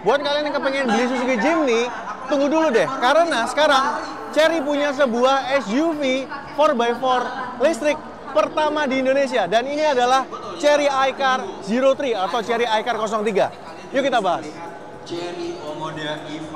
Buat kalian yang kepengen beli Suzuki Jimny, tunggu dulu deh. Karena sekarang Chery punya sebuah SUV 4x4 listrik pertama di Indonesia. Dan ini adalah Chery iCar 03 atau Chery iCar 03. Yuk kita bahas. Chery Omoda E5.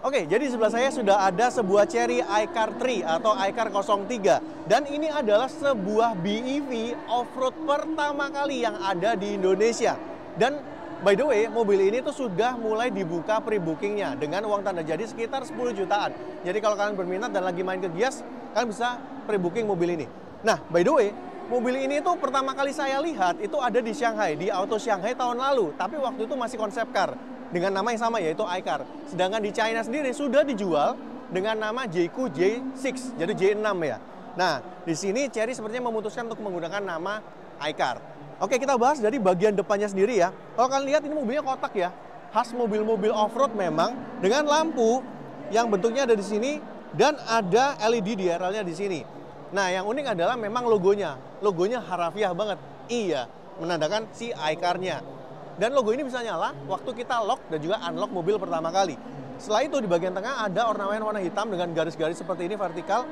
Oke, jadi di sebelah saya sudah ada sebuah Chery iCar 3 atau iCar 03. Dan ini adalah sebuah BEV off-road pertama kali yang ada di Indonesia. Dan by the way, mobil ini tuh sudah mulai dibuka pre-bookingnya dengan uang tanda jadi sekitar 10 jutaan. Jadi kalau kalian berminat dan lagi main ke Gias, kalian bisa pre-booking mobil ini. Nah, by the way, mobil ini tuh pertama kali saya lihat itu ada di Shanghai, di Auto Shanghai tahun lalu. Tapi waktu itu masih konsep car dengan nama yang sama yaitu iCar. Sedangkan di China sendiri sudah dijual dengan nama JQ J6, jadi J6 ya. Nah, di sini Chery sepertinya memutuskan untuk menggunakan nama iCar. Oke, kita bahas dari bagian depannya sendiri ya. Kalau kalian lihat ini mobilnya kotak ya. Khas mobil-mobil off-road memang dengan lampu yang bentuknya ada di sini dan ada LED DRL-nya di sini. Nah, yang unik adalah memang logonya. Logonya harafiah banget. Iya, menandakan si iCar-nya. Dan logo ini bisa nyala waktu kita lock dan juga unlock mobil pertama kali. Setelah itu di bagian tengah ada ornamen warna hitam dengan garis-garis seperti ini vertikal.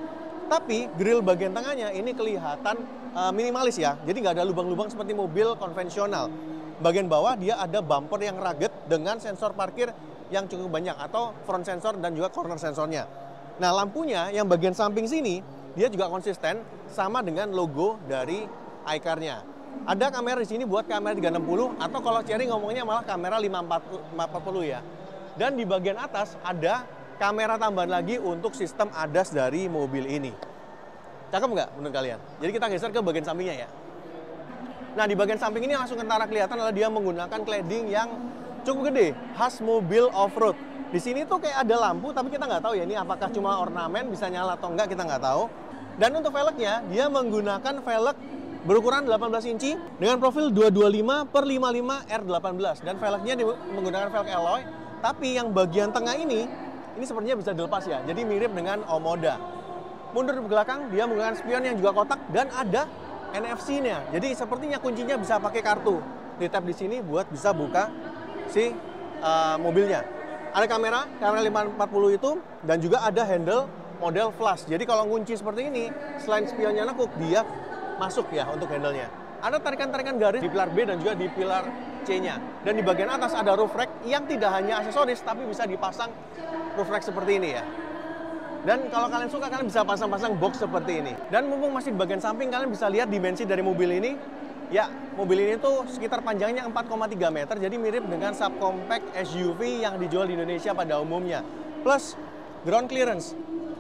Tapi grill bagian tengahnya ini kelihatan minimalis ya. Jadi nggak ada lubang-lubang seperti mobil konvensional. Bagian bawah dia ada bumper yang rugged dengan sensor parkir yang cukup banyak atau front sensor dan juga corner sensornya. Nah, lampunya yang bagian samping sini dia juga konsisten sama dengan logo dari iCar-nya. Ada kamera di sini buat kamera 360 atau kalau Chery ngomongnya malah kamera 540 ya. Dan di bagian atas ada kamera tambahan lagi untuk sistem ADAS dari mobil ini. Cakep nggak menurut kalian? Jadi kita geser ke bagian sampingnya ya. Nah, di bagian samping ini langsung kentara kelihatan adalah dia menggunakan cladding yang cukup gede, khas mobil off-road. Di sini tuh kayak ada lampu, tapi kita nggak tahu ya ini apakah cuma ornamen, bisa nyala atau enggak, kita nggak tahu. Dan untuk velgnya, dia menggunakan velg berukuran 18 inci dengan profil 225/55 R18 dan velgnya menggunakan velg alloy. Tapi yang bagian tengah ini sepertinya bisa dilepas ya. Jadi mirip dengan Omoda. Mundur ke belakang dia menggunakan spion yang juga kotak dan ada NFC-nya. Jadi sepertinya kuncinya bisa pakai kartu. Di tap di sini buat bisa buka si mobilnya. Ada kamera 540 itu dan juga ada handle model flash. Jadi kalau ngunci seperti ini, selain spionnya nekuk, dia masuk ya untuk handle-nya. Ada tarikan-tarikan garis di pilar B dan juga di pilar C-nya. Dan di bagian atas ada roof rack yang tidak hanya aksesoris, tapi bisa dipasang roof rack seperti ini ya. Dan kalau kalian suka, kalian bisa pasang-pasang box seperti ini. Dan mumpung masih di bagian samping, kalian bisa lihat dimensi dari mobil ini. Ya, mobil ini tuh sekitar panjangnya 4,3 meter, jadi mirip dengan subcompact SUV yang dijual di Indonesia pada umumnya. Plus, ground clearance.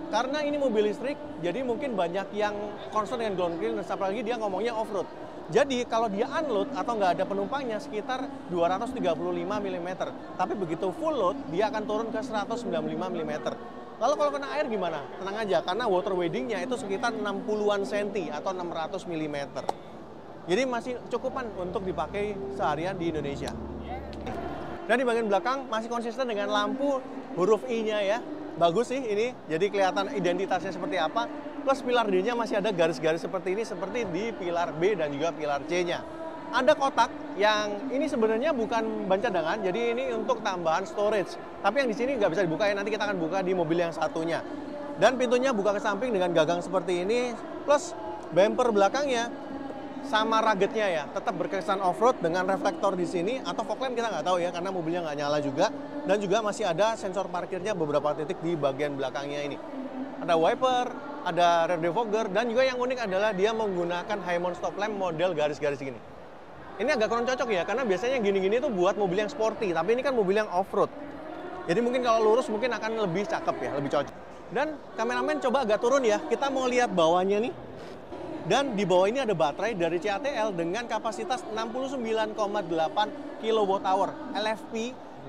Karena ini mobil listrik, jadi mungkin banyak yang concern dengan ground clearance, apalagi dia ngomongnya off-road. Jadi kalau dia unload atau nggak ada penumpangnya sekitar 235 mm. Tapi begitu full load, dia akan turun ke 195 mm. Lalu kalau kena air gimana? Tenang aja, karena water wading-nya itu sekitar 60-an cm atau 600 mm. Jadi masih cukupan untuk dipakai seharian di Indonesia. Dan di bagian belakang masih konsisten dengan lampu huruf I-nya ya. Bagus sih ini, jadi kelihatan identitasnya seperti apa. Plus pilar D-nya masih ada garis-garis seperti ini, seperti di pilar B dan juga pilar C-nya. Ada kotak yang ini sebenarnya bukan ban cadangan, jadi ini untuk tambahan storage. Tapi yang di sini nggak bisa dibuka ya, nanti kita akan buka di mobil yang satunya. Dan pintunya buka ke samping dengan gagang seperti ini, plus bumper belakangnya sama ruggednya ya, tetap berkesan off-road dengan reflektor di sini, atau fog lamp kita nggak tahu ya, karena mobilnya nggak nyala juga. Dan juga masih ada sensor parkirnya beberapa titik di bagian belakangnya ini. Ada wiper, ada rear defogger, dan juga yang unik adalah dia menggunakan high mount stop lamp model garis-garis gini. Ini agak kurang cocok ya, karena biasanya gini-gini tuh buat mobil yang sporty, tapi ini kan mobil yang off-road. Jadi mungkin kalau lurus mungkin akan lebih cakep ya, lebih cocok. Dan kameramen coba agak turun ya, kita mau lihat bawahnya nih. Dan di bawah ini ada baterai dari CATL dengan kapasitas 69,8 kWh LFP.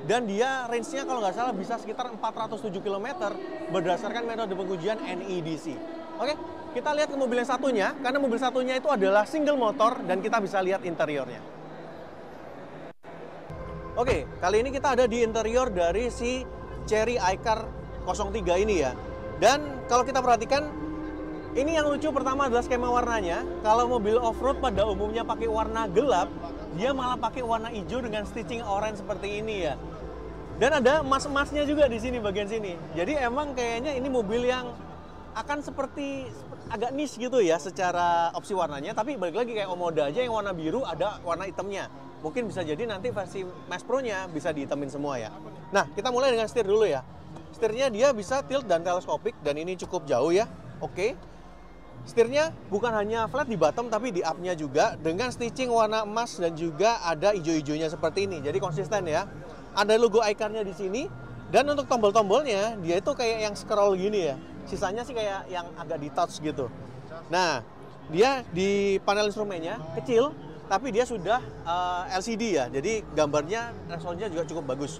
Dan dia range-nya kalau nggak salah bisa sekitar 407 km berdasarkan metode pengujian NEDC. Oke, kita lihat ke mobil yang satunya, karena mobil satunya itu adalah single motor dan kita bisa lihat interiornya. Oke, kali ini kita ada di interior dari si Chery iCar 03 ini ya. Dan kalau kita perhatikan, ini yang lucu pertama adalah skema warnanya. Kalau mobil off-road pada umumnya pakai warna gelap, dia malah pakai warna hijau dengan stitching orange seperti ini ya. Dan ada emas-emasnya juga di sini bagian sini. Jadi emang kayaknya ini mobil yang akan seperti agak niche gitu ya secara opsi warnanya. Tapi balik lagi kayak Omoda aja yang warna biru ada warna hitamnya. Mungkin bisa jadi nanti versi Max Pro-nya bisa dihitamin semua ya. Nah, kita mulai dengan setir dulu ya. Setirnya dia bisa tilt dan teleskopik dan ini cukup jauh ya. Oke. Setirnya bukan hanya flat di bottom tapi di up-nya juga dengan stitching warna emas dan juga ada hijau-hijaunya seperti ini. Jadi konsisten ya. Ada logo iCar-nya di sini dan untuk tombol-tombolnya dia itu kayak yang scroll gini ya. Sisanya sih kayak yang agak di touch gitu. Nah, dia di panel instrumennya kecil tapi dia sudah LCD ya. Jadi gambarnya resolusinya juga cukup bagus.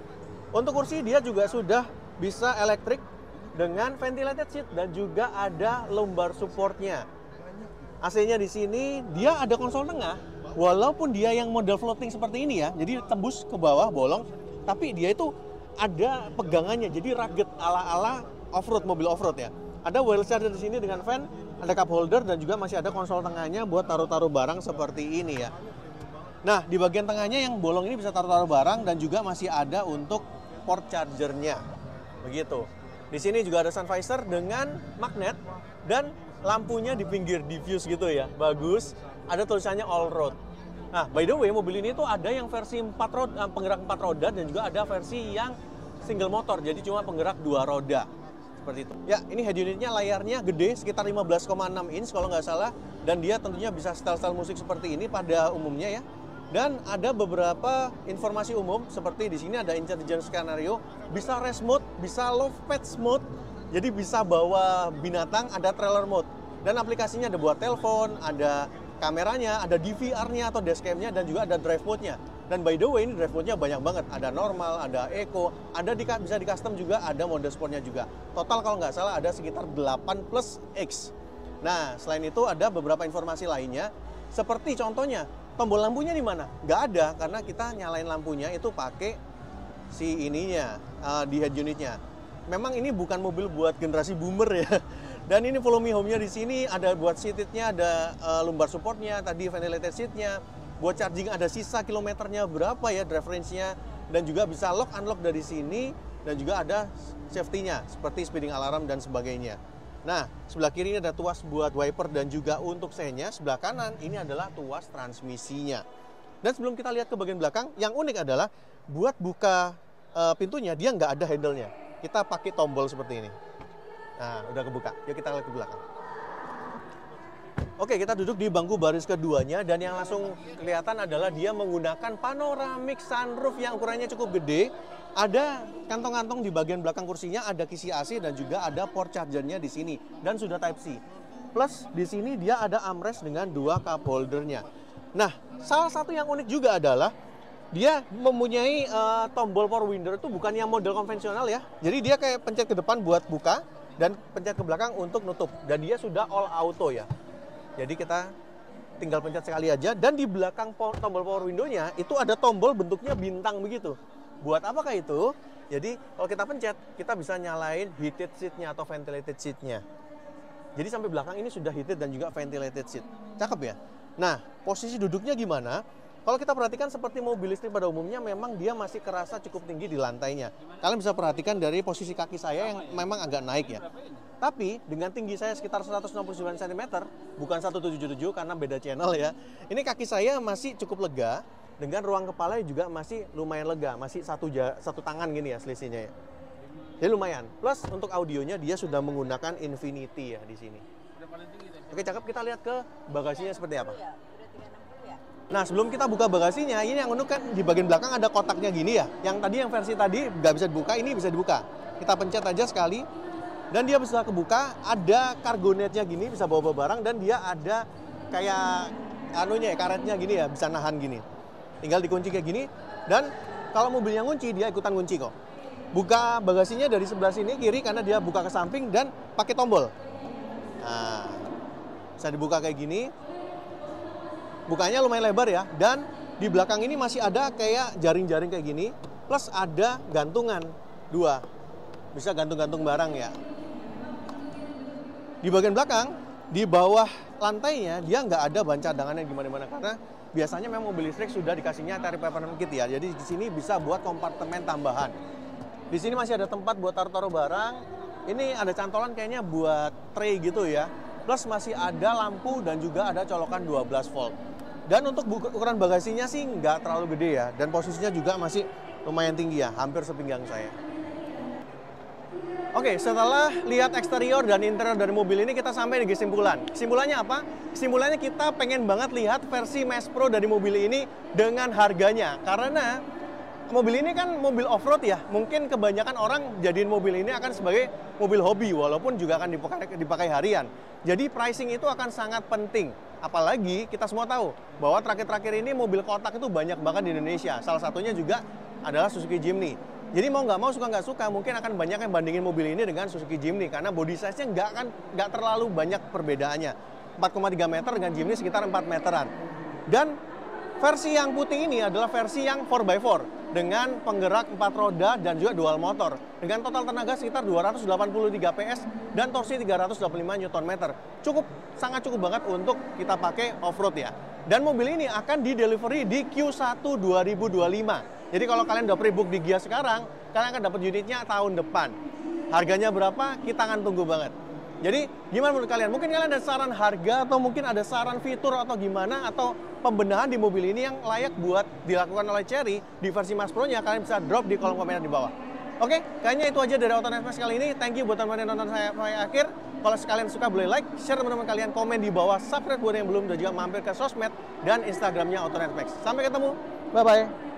Untuk kursi dia juga sudah bisa elektrik dengan ventilated seat dan juga ada lumbar supportnya. AC-nya di sini dia ada konsol tengah, walaupun dia yang model floating seperti ini ya, jadi tembus ke bawah bolong, tapi dia itu ada pegangannya, jadi rugged ala-ala off-road, mobil off-road ya. Ada wheel charger di sini dengan fan, ada cup holder dan juga masih ada konsol tengahnya buat taruh-taruh barang seperti ini ya. Nah, di bagian tengahnya yang bolong ini bisa taruh-taruh barang dan juga masih ada untuk port chargernya. Begitu. Di sini juga ada sun visor dengan magnet dan lampunya di pinggir diffuse gitu ya. Bagus. Ada tulisannya all road. Nah, by the way, mobil ini tuh ada yang versi penggerak 4 roda dan juga ada versi yang single motor. Jadi cuma penggerak 2 roda. Seperti itu. Ya, ini head unitnya layarnya gede sekitar 15,6 inch kalau nggak salah. Dan dia tentunya bisa style-style musik seperti ini pada umumnya ya. Dan ada beberapa informasi umum seperti di sini ada intelligence scenario, bisa race mode, bisa low patch mode, jadi bisa bawa binatang, ada trailer mode. Dan aplikasinya ada buat telepon, ada kameranya, ada DVR-nya atau dashcam-nya dan juga ada drive mode-nya. Dan by the way ini drive mode-nya banyak banget, ada normal, ada eco, ada bisa di custom juga, ada mode sportnya juga. Total kalau nggak salah ada sekitar 8+X. Nah selain itu ada beberapa informasi lainnya, seperti contohnya tombol lampunya di mana? Nggak ada, karena kita nyalain lampunya itu pakai si ininya di head unitnya. Memang ini bukan mobil buat generasi boomer ya. Dan ini volume home-nya di sini ada buat seatnya, ada lumbar supportnya, tadi ventilated seat-nya. Buat charging ada sisa kilometernya berapa ya, drive range-nya, dan juga bisa lock unlock dari sini, dan juga ada safety-nya seperti speeding alarm dan sebagainya. Nah, sebelah kiri ini ada tuas buat wiper dan juga untuk senya. Sebelah kanan ini adalah tuas transmisinya. Dan sebelum kita lihat ke bagian belakang, yang unik adalah buat buka pintunya dia nggak ada handle-nya. Kita pakai tombol seperti ini. Nah, udah kebuka. Yuk kita lihat ke belakang. Oke, kita duduk di bangku baris keduanya dan yang langsung kelihatan adalah dia menggunakan panoramic sunroof yang ukurannya cukup gede. Ada kantong-kantong di bagian belakang kursinya, ada kisi AC dan juga ada port chargernya di sini dan sudah Type C. Plus di sini dia ada armrest dengan 2 cup holdernya. Nah, salah satu yang unik juga adalah dia mempunyai tombol power window itu bukan yang model konvensional ya. Jadi dia kayak pencet ke depan buat buka dan pencet ke belakang untuk nutup. Dan dia sudah all auto ya. Jadi kita tinggal pencet sekali aja dan di belakang tombol power window-nya itu ada tombol bentuknya bintang begitu. Buat apakah itu? Jadi kalau kita pencet, kita bisa nyalain heated seat-nya atau ventilated seat-nya. Jadi sampai belakang ini sudah heated dan juga ventilated seat. Cakep ya? Nah, posisi duduknya gimana? Kalau kita perhatikan seperti mobil listrik pada umumnya memang dia masih kerasa cukup tinggi di lantainya. Kalian bisa perhatikan dari posisi kaki saya yang memang agak naik ya. Tapi dengan tinggi saya sekitar 169 cm, bukan 177 karena beda channel ya. Ini kaki saya masih cukup lega. Dengan ruang kepala juga masih lumayan lega, masih satu tangan gini ya selisihnya ya. Jadi lumayan. Plus untuk audionya dia sudah menggunakan Infinity ya di sini. Oke, cakep. Kita lihat ke bagasinya seperti apa. Nah, sebelum kita buka bagasinya, ini yang unik kan di bagian belakang ada kotaknya gini ya. Yang tadi yang versi tadi nggak bisa dibuka, ini bisa dibuka. Kita pencet aja sekali dan dia bisa kebuka. Ada cargo net-nya gini, bisa bawa barang dan dia ada kayak anunya ya, karetnya gini ya, bisa nahan gini. Tinggal dikunci kayak gini, dan kalau mobilnya ngunci, dia ikutan ngunci kok. Buka bagasinya dari sebelah sini kiri karena dia buka ke samping dan pakai tombol. Nah, bisa dibuka kayak gini. Bukanya lumayan lebar ya, dan di belakang ini masih ada kayak jaring-jaring kayak gini, plus ada gantungan 2. Bisa gantung-gantung barang ya. Di bagian belakang, di bawah lantainya, dia nggak ada ban cadangannya gimana-mana. Karena biasanya memang mobil listrik sudah dikasihnya tari peppermint kit ya. Jadi di sini bisa buat kompartemen tambahan. Di sini masih ada tempat buat taruh-taruh barang. Ini ada cantolan kayaknya buat tray gitu ya. Plus masih ada lampu dan juga ada colokan 12 volt. Dan untuk ukuran bagasinya sih nggak terlalu gede ya. Dan posisinya juga masih lumayan tinggi ya, hampir sepinggang saya. Oke, setelah lihat eksterior dan interior dari mobil ini, kita sampai di kesimpulan. Kesimpulannya apa? Kesimpulannya kita pengen banget lihat versi Max Pro dari mobil ini dengan harganya. Karena mobil ini kan mobil off-road ya. Mungkin kebanyakan orang jadiin mobil ini akan sebagai mobil hobi, walaupun juga akan dipakai harian. Jadi pricing itu akan sangat penting. Apalagi kita semua tahu bahwa terakhir-terakhir ini mobil kotak itu banyak banget di Indonesia. Salah satunya juga adalah Suzuki Jimny. Jadi mau nggak mau, suka nggak suka, mungkin akan banyak yang bandingin mobil ini dengan Suzuki Jimny. Karena body size-nya nggak terlalu banyak perbedaannya. 4,3 meter dengan Jimny sekitar 4 meteran. Dan versi yang putih ini adalah versi yang 4x4 dengan penggerak 4 roda dan juga dual motor. Dengan total tenaga sekitar 283 PS dan torsi 385 Nm. Sangat cukup banget untuk kita pakai off-road ya. Dan mobil ini akan di-delivery di Q1 2025. Jadi kalau kalian udah pre-book di Gia sekarang, kalian akan dapat unitnya tahun depan. Harganya berapa? Kita akan tunggu banget. Jadi gimana menurut kalian? Mungkin kalian ada saran harga atau mungkin ada saran fitur atau gimana, atau pembenahan di mobil ini yang layak buat dilakukan oleh Chery di versi Max Pro-nya, kalian bisa drop di kolom komentar di bawah. Oke, kayaknya itu aja dari Autonet Max kali ini. Thank you buat teman-teman yang nonton saya sampai akhir. Kalau kalian suka boleh like, share teman-teman kalian, komen di bawah, subscribe buat yang belum, dan juga mampir ke sosmed dan Instagramnya Autonet Max. Sampai ketemu, bye-bye.